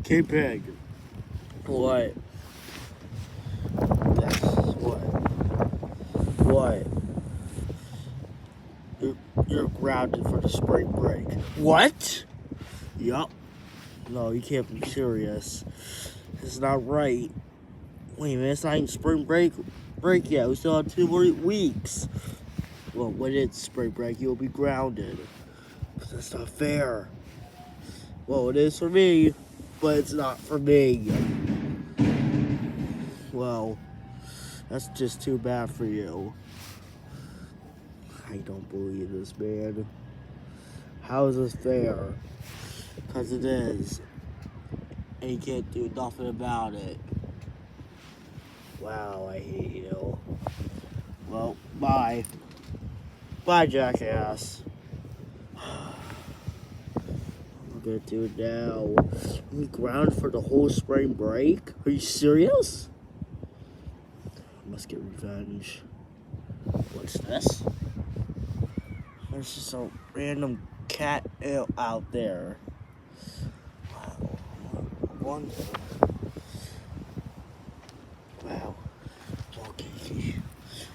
K-Pig. What? Yes, what? What? You're grounded for the spring break. What? Yup. No, you can't be serious. It's not right. Wait a minute, it's not even spring break yet. We still have 2 more weeks. Well, when it's spring break, you'll be grounded. But that's not fair. Well, it is for me, but it's not for me. Well, that's just too bad for you. I don't believe this, man. How is this fair? Because it is. And you can't do nothing about it. Wow, I hate you. Well, bye. Bye, jackass. I'm gonna do it now. I'm grounded for the whole spring break? Are you serious? I must get revenge. What's this? There's just a random cat out there. Wow. I wonder. Wow. Okay.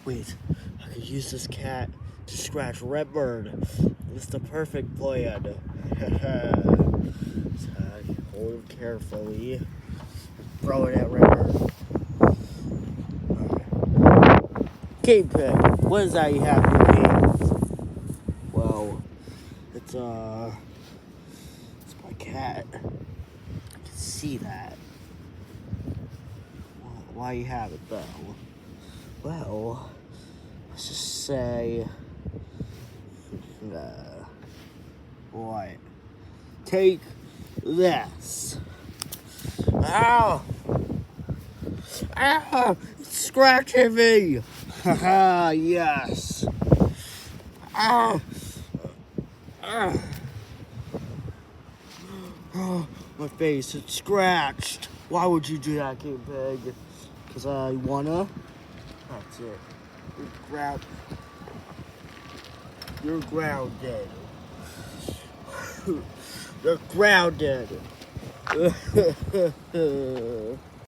Wait. I could use this cat to scratch Redbird. It's the perfect plan. So I hold him carefully. Throw it at Redbird. K-Pig, what is that you have in your hands? Well, it's my cat. I can see that. Why you have it though? Well, let's just say, what? Take this. Ow! Ow! It's scratching me! Haha, yes. Ah! Ah! Oh, my face, it's scratched. Why would you do that, K-Pig? Because I wanna? That's it. You're grounded. You're grounded.